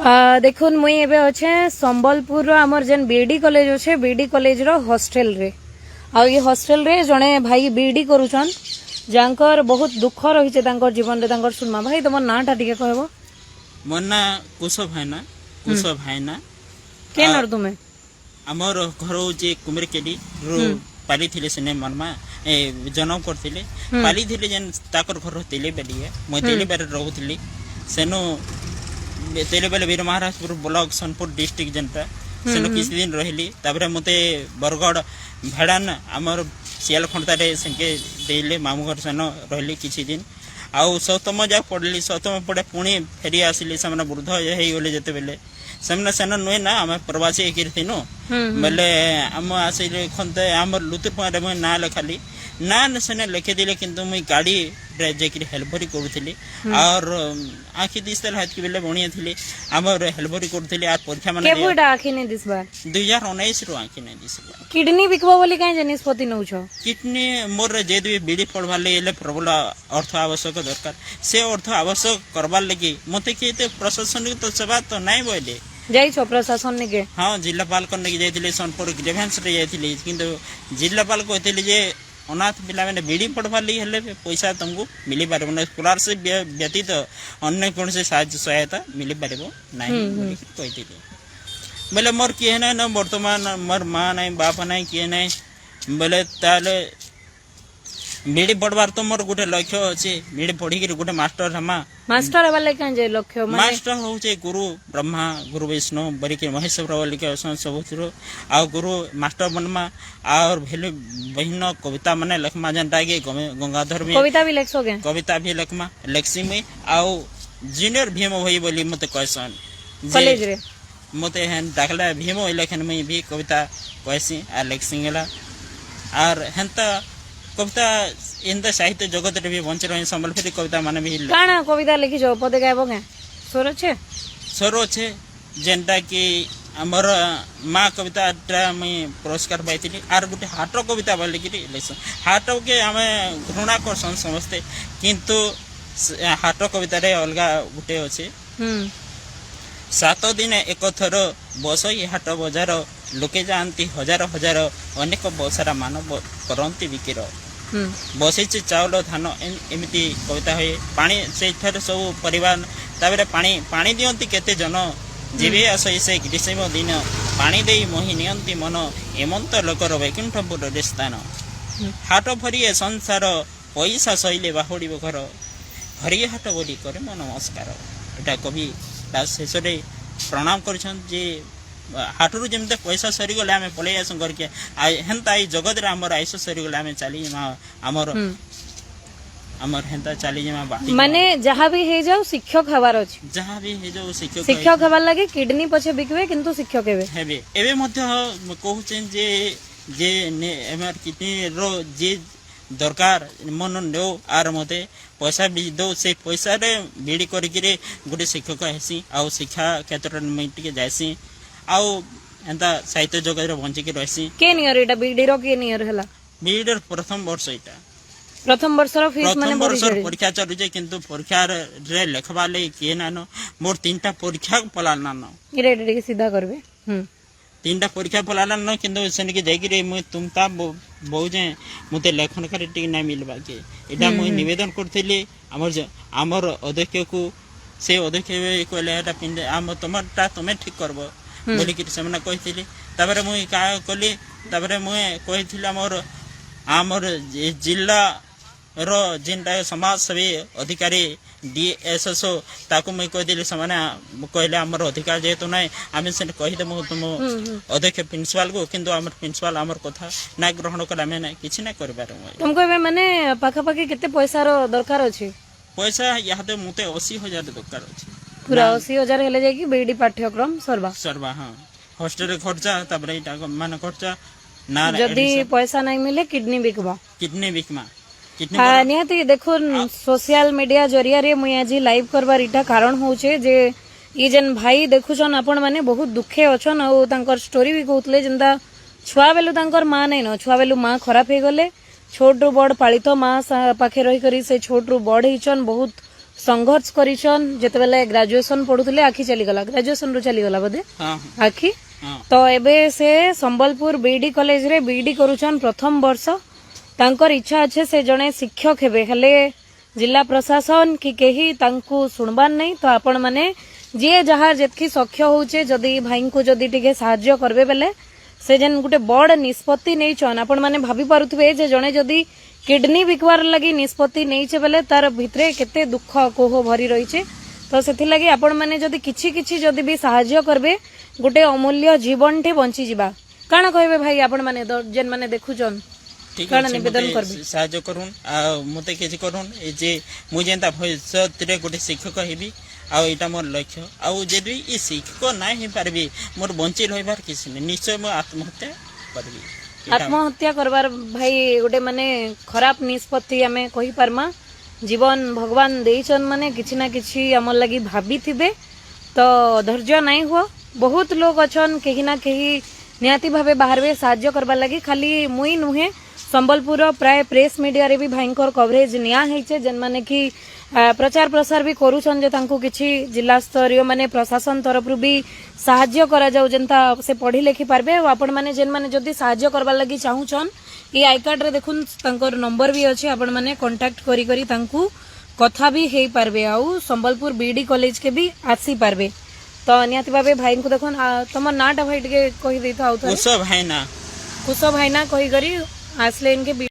देखुन मुई एबे अच्छे संबलपुर आमर जेन बीडी कॉलेज अच्छे बीडी कॉलेज रो हॉस्टल रे आ ये हॉस्टल रे जने भाई बीडी करूछन जानकर बहुत दुख रही है जीवन रे तांकर सुनमा भाई तुम नाटा टिके कहबो मोर ना कुशव भाईना के नर तुमे हमर घर जे कुमरकेडी रो पाली थिले सने मनमा ए जन्म करथिले पाली थिले जेन ताकर घर तेले बेलिए म तेले बेरे रहउथिली सेनो तेले बेले वीर महाराजपुर ब्लॉक सोनपुर डिस्ट्रिक्ट जनता सेनो किछ दिन रहिली ताबरे मते बरगड़ भेड़ान हमर सियाल खंडता रे संके देले मामू घर सनो रहली किछ दिन आउ सप्तम जा पढ़ली सप्तम पढ़े पुणी फेरी आसिली से वृद्ध हे गले जेते बेले सेमना सेना नुए ना आम प्रवासी एकनो बेले आम आसिले खंते आमर लुतुर पारे म ना लेखाली ना सेने लिखे दिले किंतु मुई गाड़ी रे जेकि हेल्परी करूथिली और आखि दिसतल हाथ के बेले बणिया थिली हमर हेल्परी करूथिली आ परीक्षा माने केबुडा आखि ने दिसबार 2019 रो आखि ने दिसबार किडनी बिकबो बोली काई जनिस्पति नउ छ किडनी मोर जे दुई बीडी पड़वा ले प्रबल अर्थ आवश्यक दरकार से अर्थ आवश्यक करबार लगी मते के प्रशासनिक तो सेवा तो नाइ बोले जाई छ प्रशासन ने के हां जिलापाल करने के जाइथिले सोनपुर ग्रेवेंस रे जाइथिले किंतु जिलापाल कहथिले जे अनाथ पिला मैंने बीडी पढ़वा ली हेले पैसा तुमको मिली पारे ना स्कॉलरशिप व्यतीत अन्य कौन से साहाय्य सहायता मिली पारे नहीं कहती बोले मोर किए ना ना वर्तमान मोर माँ नहीं बाप नहीं किए नहीं बोले ताले बीडी पढ़वार तो मोर गोटे लक्ष्य अच्छे बीडी पढ़ी गोटे मास्टर हमा मास्टर वाले कहां जे लक्ष्य मास्टर होचे गुरु ब्रह्मा गुरु विष्णु बरिके महेश प्रवली के सब आ गुरु मास्टर बनमा और भेले बहिन कविता माने लखमा जनता के गंगाधर में कविता भी लिखोगे कविता भी लखमा लेक्सी में आउ जूनियर भीम भई बोली मते कहसन कॉलेज रे मते हन दाखला भीम लेखन में भी कविता कहसी आ लेक्सी गेला और हंता कविता इंदा साहित्य जगत रे भी बंच रही संबलपुरी कविता माने भी काना कविता लिखि जो पदे गायबो के सोरो छे जेंटा कि हमर माँ कविता मैं पुरस्कार पाइली आर गोटे हाट कविता बोल कि हाट के आम घृणा करसन समस्ते किंतु हाट कविता रे अलगा गोटे अच्छे 7 दिन एक थर बस हाट बजार लोके जाती हजार हजार अनेक बसारा मानव करती बिक्र बसई चाउल धान एमती कविता हुए पानी से सब परिवार तापर पानी दियंती केते जन जीवे आस से ग्रीष्म दिन पानी दे मोहि नियंती मन एमंत लोकर वैकुंठपुर स्थान हाट भरिए संसार पैसा सैले बाहुड़ी घर हरि हाट बोली करे मो नमस्कार एटा कवि शेष प्रणाम कर हाटरू जमते पैसा सरीगले आम पलि आस करके हेन्ता जगत रे आमर आयुष सरीगले आम चली आमर आमर हेन्ता चली माने जहाँ भी हे जाऊ शिक्षक हवार अछि जहाँ भी हे जाऊ शिक्षक हवार लागे किडनी पछे बिकवे किंतु शिक्षक हेबे एबे मध्य कहउछन जे एमर किडनी रो जे दरकार मन नो आर मते पैसा भी दो से पैसा रे बीड़ी करके गोटे शिक्षक हेसी आ शिक्षा क्षेत्र में टिके जायसी आउ एंता साहित्य जगत रे बंचिके रहसी के नियर एटा बीडी रो के नियर हला बीडी रो प्रथम वर्ष एटा प्रथम वर्ष रो फीस माने वर्ष परीक्षा चलु जे किंतु परीक्षा रे लेखबा ले के नानो मोर 3टा परीक्षा पलाल नानो इरे के सीधा करबे 3टा परीक्षा पलाल नानो किंतु सने के जाई रे म तुमता बहु जे मते लेखन करे टिक नै मिलबा के एटा म निवेदन करथिली हमर अध्यक्ष को से अध्यक्ष कहले एटा पिंड हम तमटा तमे ठीक करबो बोली कि सेमना कहिथिली ताबरे मुई का कली ताबरे मुई कहिथिला हमर जिल्ला रो जिनटा समाज सेवी अधिकारी डीएसएसओ ताको मुई कहिदिली समाने कहले हमर अधिकार जेतु नै आमे से कहि देमु तुम अध्यक्ष प्रिंसिपल को किंतु हमर प्रिंसिपल हमर कथा ना ग्रहण कला में ना किछि ना करबार तुमको एबे माने पाखा पाखी केते पैसा रो दरकार अछि पैसा याते मुते 80,000 दरकार अछि पूरा 80,000 हेले जाय कि बीडी पाठ्यक्रम सरबा हां हॉस्टल रे खर्चा तबरे इटा मान खर्चा ना जदी पैसा नहीं मिले किडनी बिकबा हां निहाती देखो सोशल मीडिया जरिया रे मुई आज लाइव करबार इटा कारण होचे जे ई जन भाई देखुछन आपण माने बहुत दुखे अछन और तांकर स्टोरी भी कहतले जिंदा छुआ बेलु तांकर मां नै न छुआ बेलु मां खराब हे गले छोट रु बड़ पालित मां पाखे रही करी से छोट रु बड़ हिचन बहुत संघर्ष करिछन जेते बेले ग्रेजुएशन पढुतले आखि चली गला ग्रेजुएशन रो चली गला बदे हाँ आखि हाँ तो एबे से संबलपुर बीडी कॉलेज रे बीडी करूछन प्रथम वर्ष तांकर इच्छा अच्छे से जने शिक्षक हेबे हेले जिला प्रशासन कि केही तांकु सुनबान नहीं तो आपण माने जे जहार जेतकी सख्य होचे जदी भाई को जदी टिके सहाय्य करबे बेले से जेन गुटे बड़ निष्पत्ति नहीं छन आपण माने भाभी पारुथबे जे जने जदी किडनी बिकवार लगी निष्पत्ति नहीं छे बेले तार भितरे केते दुख कोह भरी रहिছে तो सेथि लगी आपण माने जदी किछि किछि जदी भी सहाय्य करबे गुटे अमूल्य जीवन टे बंची जिबा काना कहबे भाई आपण माने जेन माने देखुचन ठीक काना है निवेदन करबे साहाय्य करूँ मते किसी करूँ जे मुझे जेनता भविष्य रे गोटे शिक्षक हेबी आउ एटा मोर लक्ष्य आउ जदि ई शिक्षक ना हो पारबी मोर बंची रहिबार किसी नहीं निश्चय मैं आत्महत्या करबी आत्महत्या करबार भाई गोटे माने खराब निष्पत्ति आमे कहि पारमा जीवन भगवान देइचन माने किछि ना किछि हमर लागि भाबी थिबे तो धैर्य नहीं हुआ बहुत लोग अछन केही ना केही निहाती भावे बाहरवे सहाय्य करबा लागि खाली मुई नुहे संबलपुर प्राय प्रेस मीडिया रे भी भयंकर कवरेज निया हेचे जन माने कि प्रचार प्रसार भी करूछन जे तांको किछि जिला स्तरीय माने प्रशासन तरफ रु भी सहाय्य करा जाऊ जनता से पढ़ी लिखि पारबे आपण माने जेन माने जदी सहाय्य करबा लागि चाहुछन ई आई कार्ड रे देखुन तांकर नंबर भी अछि आपण माने कांटेक्ट करी करी तांकू कथा भी हेई पारबे आउ संबलपुर बीडी कॉलेज के भी आसी पारबे तो निहाती भावे भाई को देखुन तमर नाटा भाई टिके कहि देता आउ कुछ भाई ना कुछ भाई ना कहि करी आसले इनके